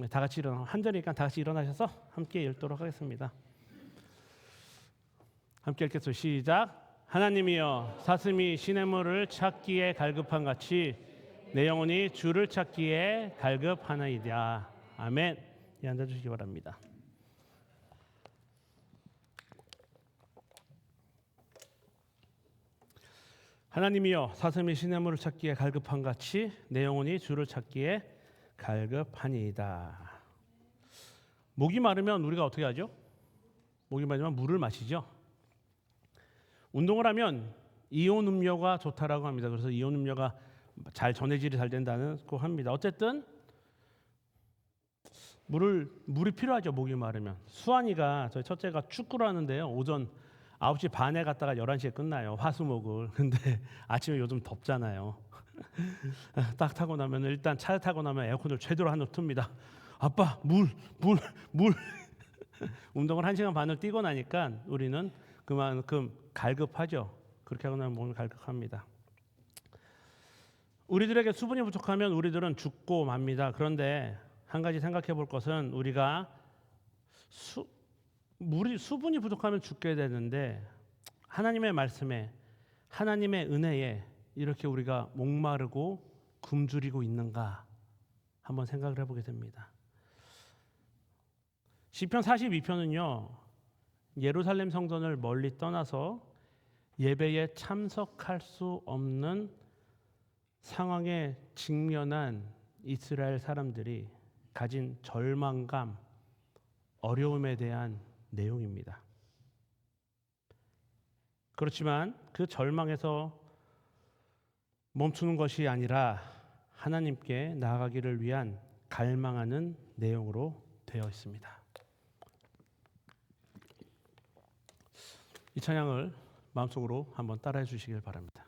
다 같이 한절이니까 다 같이 일어나셔서 함께 읽도록 하겠습니다. 함께 읽겠습니다. 시작. 하나님이여, 사슴이 시냇물을 찾기에 갈급한 같이 내 영혼이 주를 찾기에 갈급하나이다. 아멘. 예, 앉아주시기 바랍니다. 하나님이여, 사슴이 시냇물을 찾기에 갈급한 같이 내 영혼이 주를 찾기에 갈급하니이다. 목이 마르면 우리가 어떻게 하죠? 목이 마르면 물을 마시죠. 운동을 하면 이온 음료가 좋다라고 합니다. 그래서 이온 음료가 잘 전해질이 잘 된다고 합니다. 어쨌든 물이 필요하죠. 목이 마르면. 수환이가 저희 첫째가 축구를 하는데요. 오전 9시 반에 갔다가 11시에 끝나요. 화수목을. 근데 아침에 요즘 덥잖아요. 딱 타고 나면 일단 차 타고 나면 에어컨을 최대로 한번 틉니다. 아빠 물. 운동을 1시간 반을 뛰고 나니까 우리는 그만큼 갈급하죠. 그렇게 하고 나면 몸이 갈급합니다. 우리들에게 수분이 부족하면 우리들은 죽고 맙니다. 그런데 한 가지 생각해 볼 것은 우리가 수분이 부족하면 죽게 되는데 하나님의 말씀에 하나님의 은혜에 이렇게 우리가 목마르고 굶주리고 있는가 한번 생각을 해보게 됩니다. 시편 42편은요. 예루살렘 성전을 멀리 떠나서 예배에 참석할 수 없는 상황에 직면한 이스라엘 사람들이 가진 절망감, 어려움에 대한 내용입니다. 그렇지만 그 절망에서 멈추는 것이 아니라 하나님께 나아가기를 위한 갈망하는 내용으로 되어 있습니다. 이 찬양을 마음속으로 한번 따라해 주시길 바랍니다.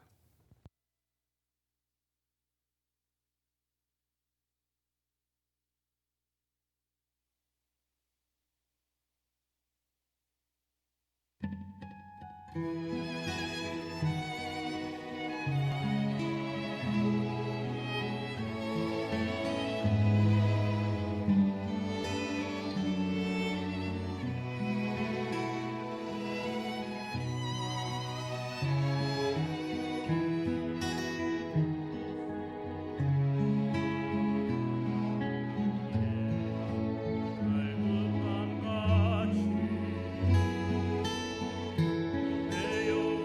갈급한 같이 내 영혼이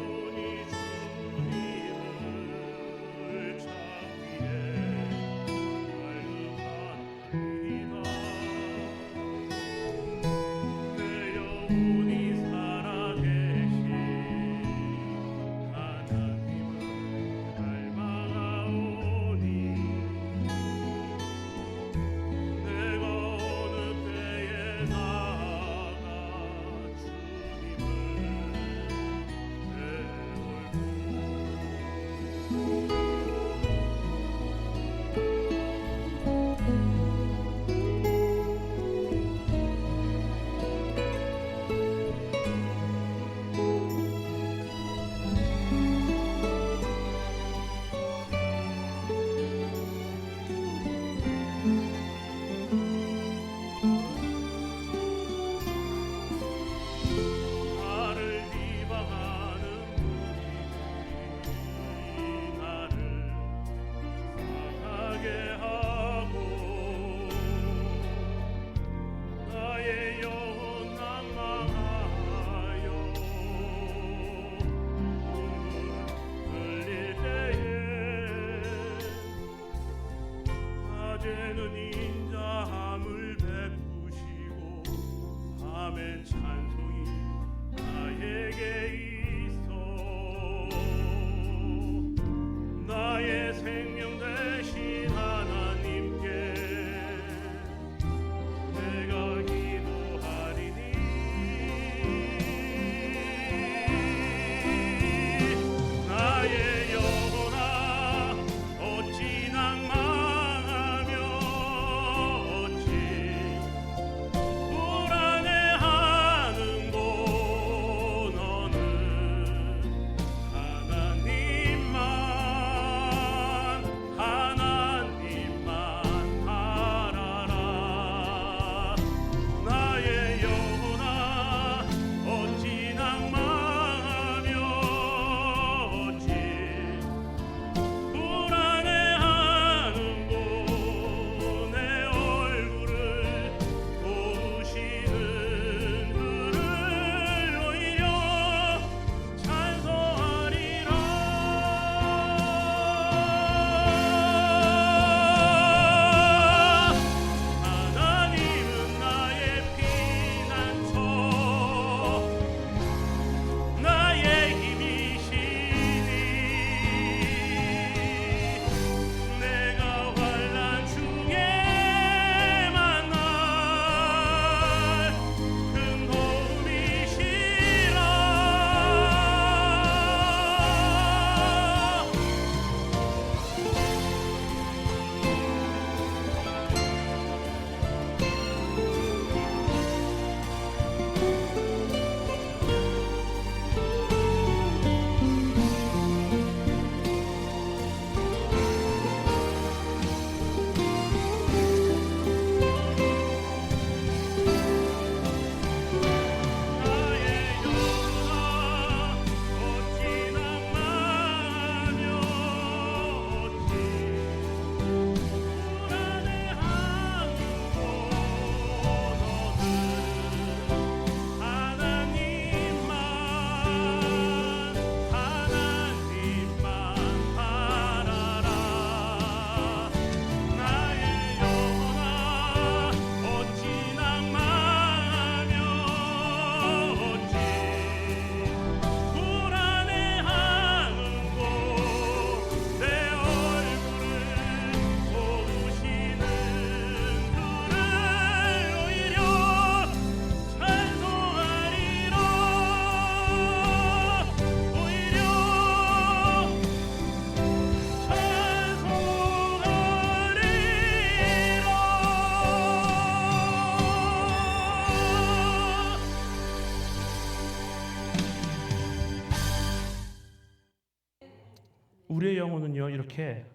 우리의 영혼은요 이렇게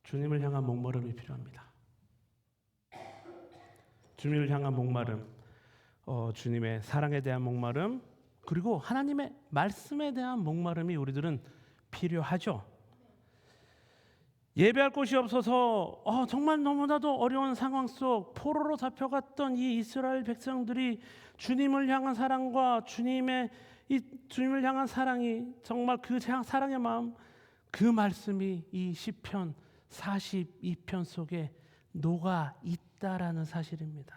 주님을 향한 목마름이 필요합니다. 주님을 향한 목마름, 주님의 사랑에 대한 목마름, 그리고 하나님의 말씀에 대한 목마름이 우리들은 필요하죠. 예배할 곳이 없어서 정말 너무나도 어려운 상황 속 포로로 잡혀갔던 이 이스라엘 백성들이 주님을 향한 사랑과 주님을 향한 사랑이 정말 그 사랑의 마음, 그 말씀이 이 시편 42편 속에 녹아 있다라는 사실입니다.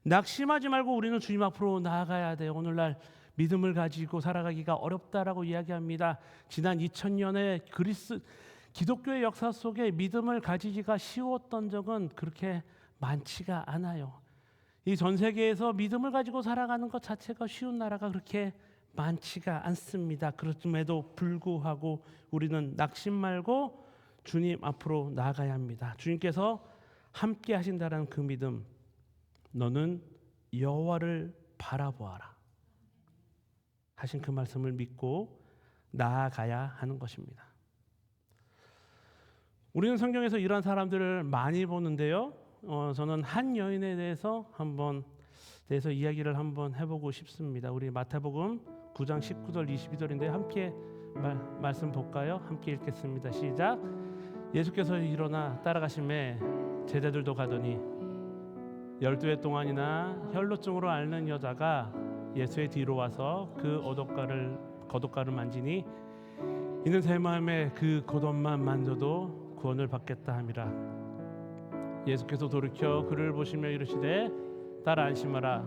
낙심하지 말고 우리는 주님 앞으로 나아가야 돼요. 오늘날 믿음을 가지고 살아가기가 어렵다라고 이야기합니다. 지난 2000년의 기독교의 역사 속에 믿음을 가지기가 쉬웠던 적은 그렇게 많지가 않아요. 이 전 세계에서 믿음을 가지고 살아가는 것 자체가 쉬운 나라가 그렇게 많지가 않습니다. 그렇음에도 불구하고 우리는 낙심 말고 주님 앞으로 나아가야 합니다. 주님께서 함께 하신다는 그 믿음, 너는 여호와를 바라보아라 하신 그 말씀을 믿고 나아가야 하는 것입니다. 우리는 성경에서 이런 사람들을 많이 보는데요. 저는 한 여인에 대해서 이야기를 한번 해보고 싶습니다. 우리 마태복음 9장 19절 22절인데 함께 말씀 볼까요? 함께 읽겠습니다. 시작. 예수께서 일어나 따라가심에 제자들도 가더니 12해 동안이나 혈루증으로 앓는 여자가 예수의 뒤로 와서 그 겉옷가를 만지니 이는 제 마음에 그 겉옷만 만져도 구원을 받겠다 함이라. 예수께서 돌이켜 그를 보시며 이르시되 딸아 안심하라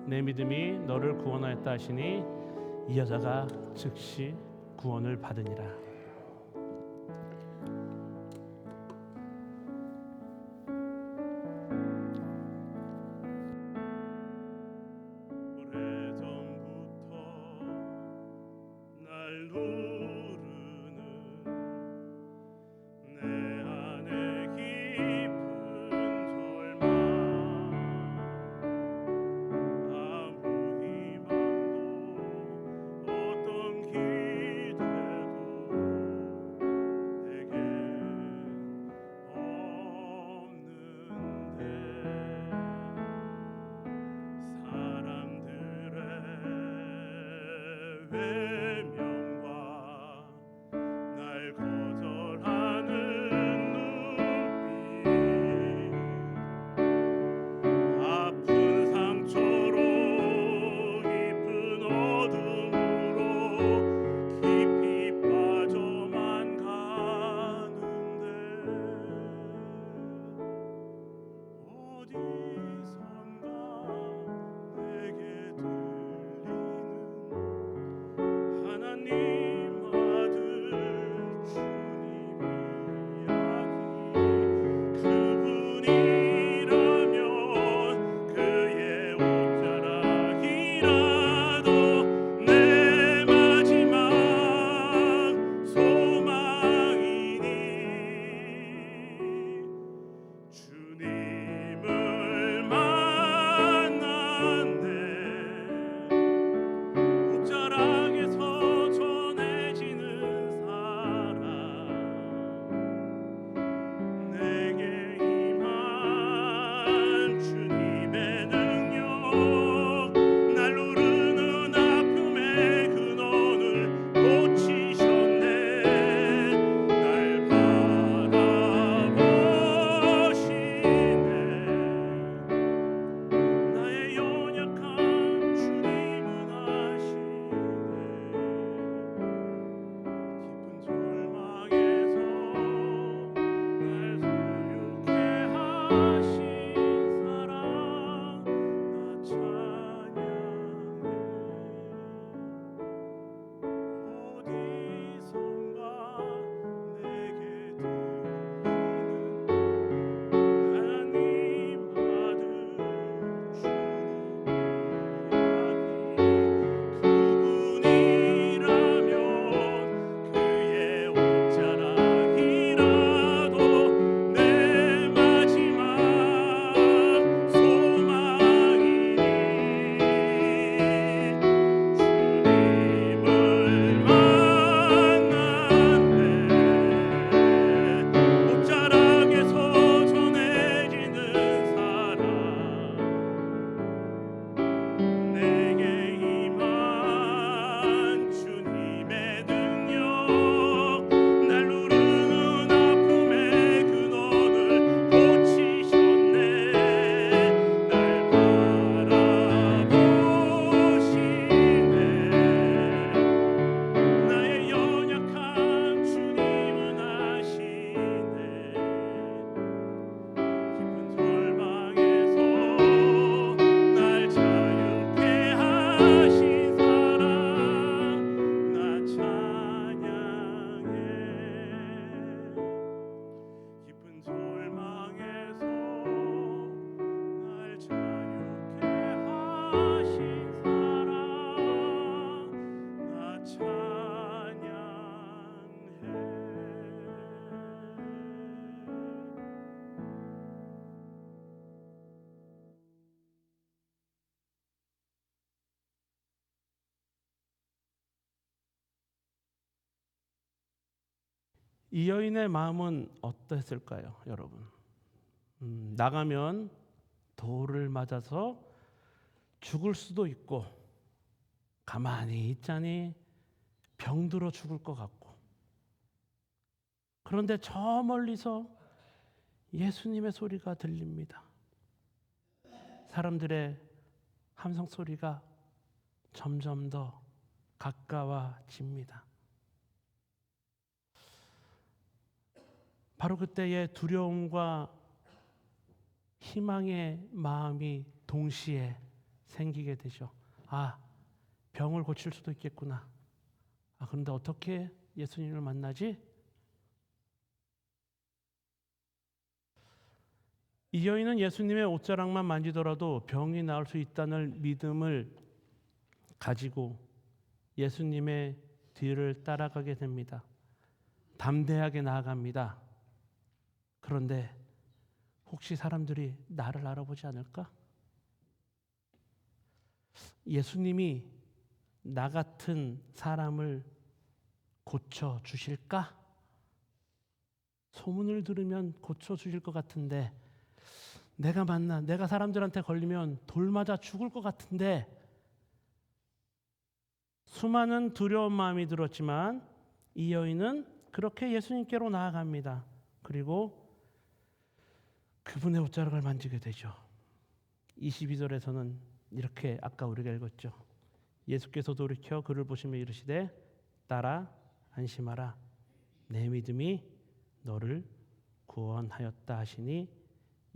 내 믿음이 너를 구원하였다 하시니 이 여자가 즉시 구원을 받으니라. 이 여인의 마음은 어땠을까요, 여러분? 나가면 돌을 맞아서 죽을 수도 있고, 가만히 있자니 병들어 죽을 것 같고, 그런데 저 멀리서 예수님의 소리가 들립니다. 사람들의 함성 소리가 점점 더 가까워집니다. 바로 그때의 두려움과 희망의 마음이 동시에 생기게 되죠. 아, 병을 고칠 수도 있겠구나. 그런데 어떻게 예수님을 만나지? 이 여인은 예수님의 옷자락만 만지더라도 병이 나을 수 있다는 믿음을 가지고 예수님의 뒤를 따라가게 됩니다. 담대하게 나아갑니다. 그런데 혹시 사람들이 나를 알아보지 않을까? 예수님이 나 같은 사람을 고쳐 주실까? 소문을 들으면 고쳐 주실 것 같은데, 내가 사람들한테 걸리면 돌 맞아 죽을 것 같은데, 수많은 두려운 마음이 들었지만 이 여인은 그렇게 예수님께로 나아갑니다. 그리고 그분의 옷자락을 만지게 되죠. 22절에서는 이렇게 아까 우리가 읽었죠. 예수께서 돌이켜 그를 보시며 이르시되 딸아 안심하라 내 믿음이 너를 구원하였다 하시니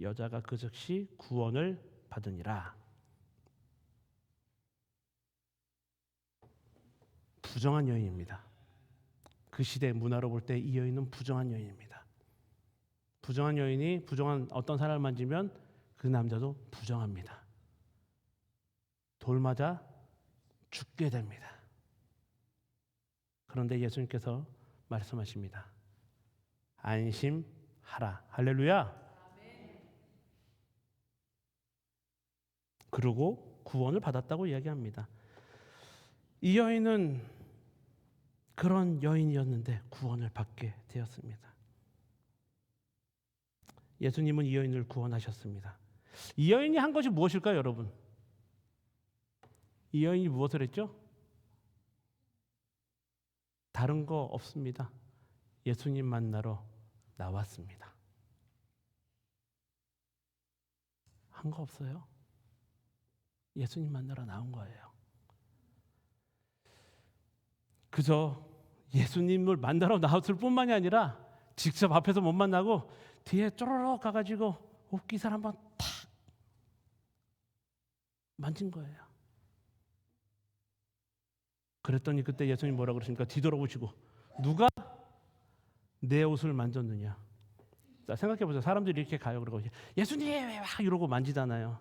여자가 그 즉시 구원을 받으니라. 부정한 여인입니다. 그 시대 문화로 볼 때 이 여인은 부정한 여인입니다. 부정한 여인이 부정한 어떤 사람을 만지면 그 남자도 부정합니다. 돌 맞아 죽게 됩니다. 그런데 예수님께서 말씀하십니다. 안심하라. 할렐루야. 그리고 구원을 받았다고 이야기합니다. 이 여인은 그런 여인이었는데 구원을 받게 되었습니다. 예수님은 이 여인을 구원하셨습니다. 이 여인이 한 것이 무엇일까요, 여러분? 이 여인이 무엇을 했죠? 다른 거 없습니다. 예수님 만나러 나왔습니다. 한 거 없어요. 예수님 만나러 나온 거예요. 그저 예수님을 만나러 나왔을 뿐만이 아니라 직접 앞에서 못 만나고 뒤에 쪼르륵 가가지고 옷깃을 한번 탁 만진 거예요. 그랬더니 그때 예수님 뭐라 그러십니까? 뒤돌아보시고 누가 내 옷을 만졌느냐? 자, 생각해보세요. 사람들이 이렇게 가요. 그러고 예수님 막 이러고 만지잖아요.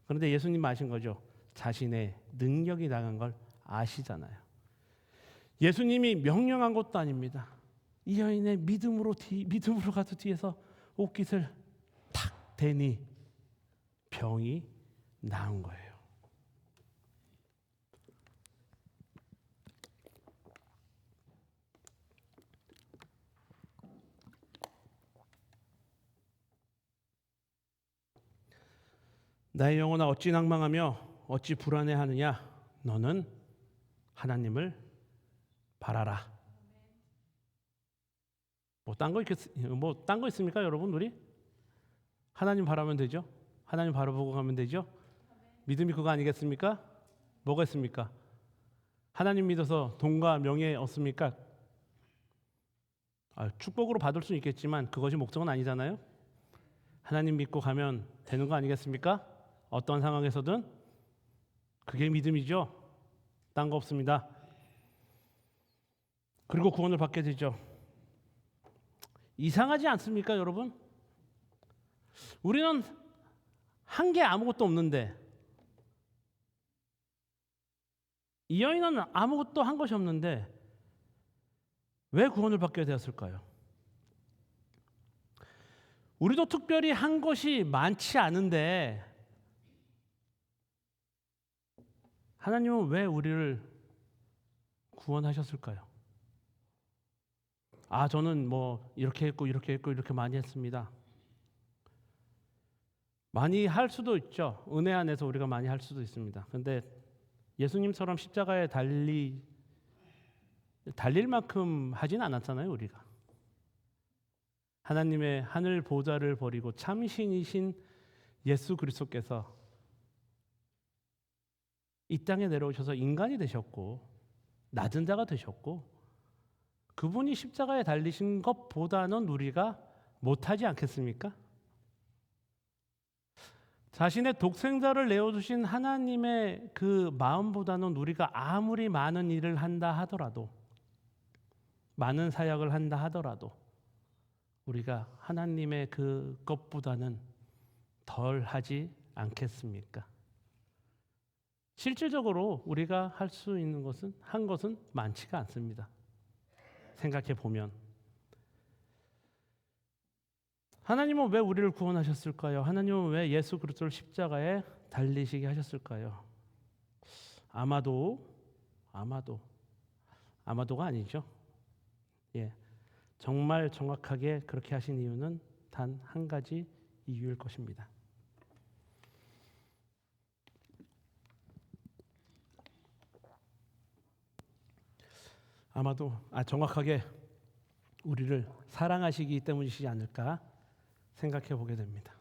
그런데 예수님 아신 거죠? 자신의 능력이 나간 걸 아시잖아요. 예수님이 명령한 것도 아닙니다. 이 여인의 믿음으로 가서 뒤에서 옷깃을 탁 대니 병이 나은 거예요. 나의 영혼아 어찌 낭망하며 어찌 불안해하느냐? 너는 하나님을 바라라. 딴 거 있습니까, 여러분? 우리 하나님 바라면 되죠. 하나님 바라보고 가면 되죠. 믿음이 그거 아니겠습니까? 뭐가 있습니까? 하나님 믿어서 돈과 명예 얻습니까? 축복으로 받을 수 있겠지만 그것이 목적은 아니잖아요. 하나님 믿고 가면 되는 거 아니겠습니까? 어떤 상황에서든 그게 믿음이죠. 딴 거 없습니다. 그리고 구원을 받게 되죠. 이상하지 않습니까, 여러분? 우리는 한 게 아무것도 없는데 이 여인은 아무것도 한 것이 없는데 왜 구원을 받게 되었을까요? 우리도 특별히 한 것이 많지 않은데 하나님은 왜 우리를 구원하셨을까요? 저는 뭐 이렇게 했고 이렇게 했고 이렇게 많이 했습니다. 많이 할 수도 있죠. 은혜 안에서 우리가 많이 할 수도 있습니다. 근데 예수님처럼 십자가에 달릴 만큼 하진 않았잖아요, 우리가. 하나님의 하늘 보좌를 버리고 참신이신 예수 그리스도께서 이 땅에 내려오셔서 인간이 되셨고 낮은 자가 되셨고, 그분이 십자가에 달리신 것보다는 우리가 못하지 않겠습니까? 자신의 독생자를 내어주신 하나님의 그 마음보다는 우리가 아무리 많은 일을 한다 하더라도, 많은 사역을 한다 하더라도 우리가 하나님의 그것보다는 덜 하지 않겠습니까? 실질적으로 우리가 할 수 있는 것은, 한 것은 많지가 않습니다. 생각해 보면 하나님은 왜 우리를 구원하셨을까요? 하나님은 왜 예수 그리스도를 십자가에 달리시게 하셨을까요? 아마도가 아니죠. 정말 정확하게 그렇게 하신 이유는 단 한 가지 이유일 것입니다. 정확하게 우리를 사랑하시기 때문이시지 않을까 생각해 보게 됩니다.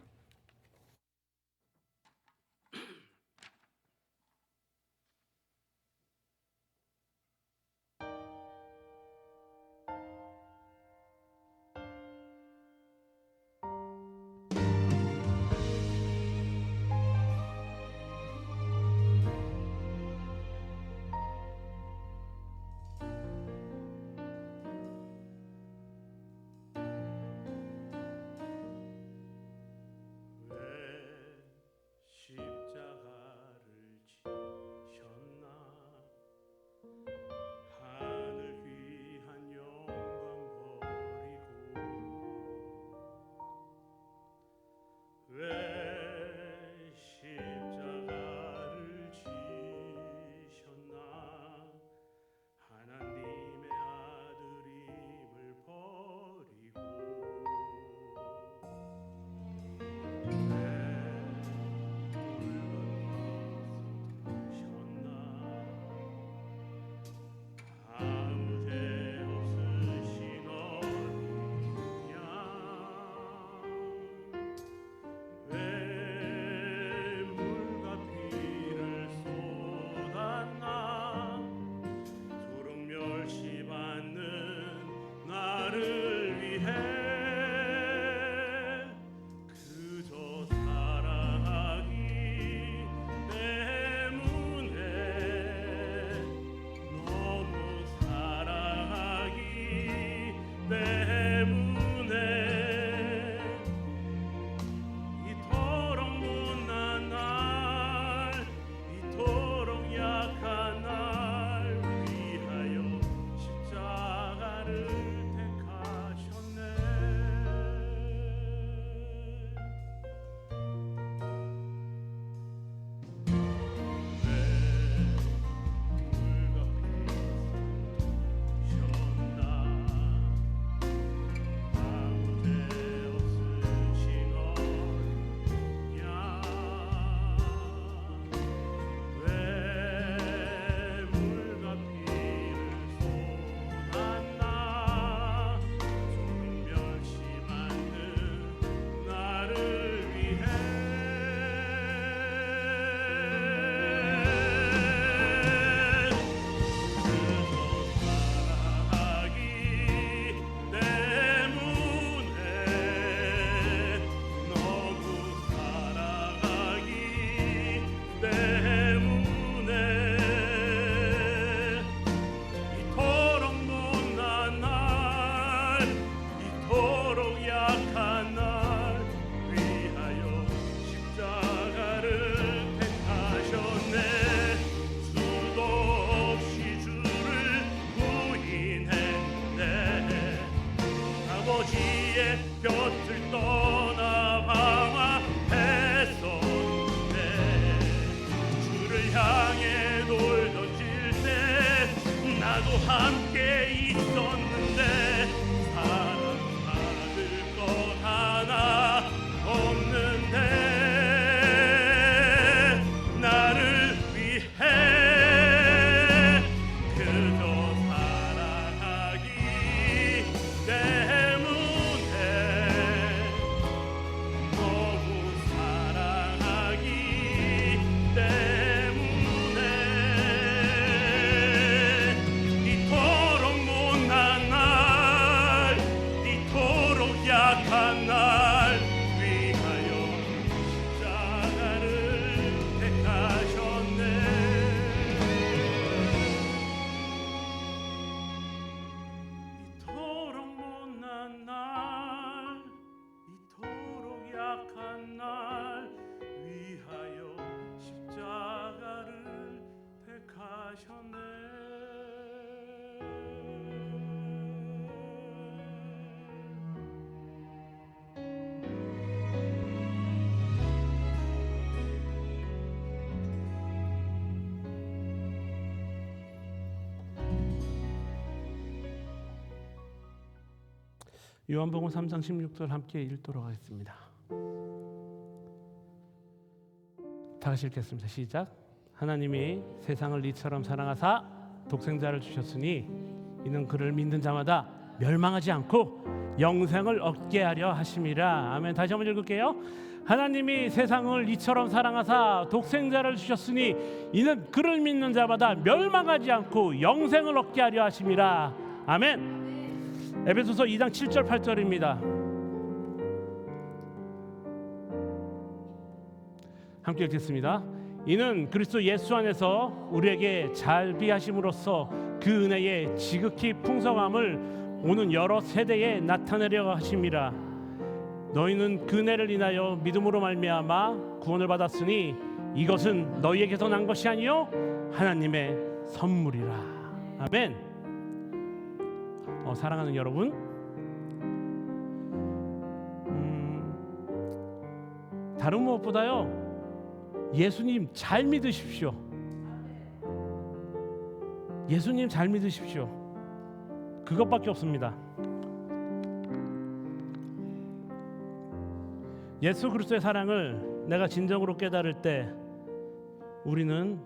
함께 있었는데 요한복음 3장 16절 함께 읽도록 하겠습니다. 다 같이 읽겠습니다. 시작. 하나님이 세상을 이처럼 사랑하사 독생자를 주셨으니 이는 그를 믿는 자마다 멸망하지 않고 영생을 얻게 하려 하심이라. 아멘. 다시 한번 읽을게요. 하나님이 세상을 이처럼 사랑하사 독생자를 주셨으니 이는 그를 믿는 자마다 멸망하지 않고 영생을 얻게 하려 하심이라. 아멘. 에베소서 2장 7절 8절입니다. 함께 읽겠습니다. 이는 그리스도 예수 안에서 우리에게 자비하심으로써 그 은혜의 지극히 풍성함을 오는 여러 세대에 나타내려 하심이라. 너희는 그 은혜를 인하여 믿음으로 말미암아 구원을 받았으니 이것은 너희에게서 난 것이 아니요 하나님의 선물이라. 아멘. 사랑하는 여러분, 다른 무엇보다요 예수님 잘 믿으십시오. 예수님 잘 믿으십시오. 그것밖에 없습니다. 예수 그리스도의 사랑을 내가 진정으로 깨달을 때 우리는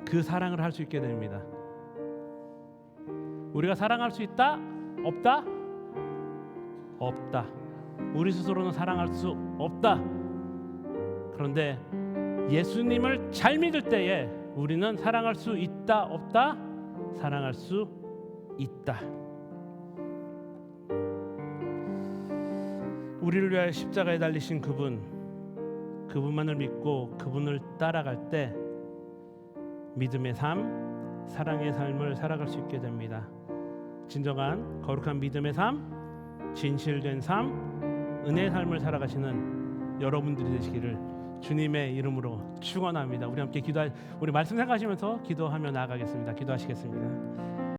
그 사랑을 할 수 있게 됩니다. 우리가 사랑할 수 있다? 없다? 없다. 우리 스스로는 사랑할 수 없다. 그런데 예수님을 잘 믿을 때에 우리는 사랑할 수 있다? 없다? 사랑할 수 있다. 우리를 위하여 십자가에 달리신 그분만을 믿고 그분을 따라갈 때 믿음의 삶, 사랑의 삶을 살아갈 수 있게 됩니다. 진정한 거룩한 믿음의 삶, 진실된 삶, 은혜의 삶을 살아가시는 여러분들이 되시기를 주님의 이름으로 축원합니다. 우리 함께 우리 말씀 생각하시면서 기도하며 나아가겠습니다. 기도하시겠습니다.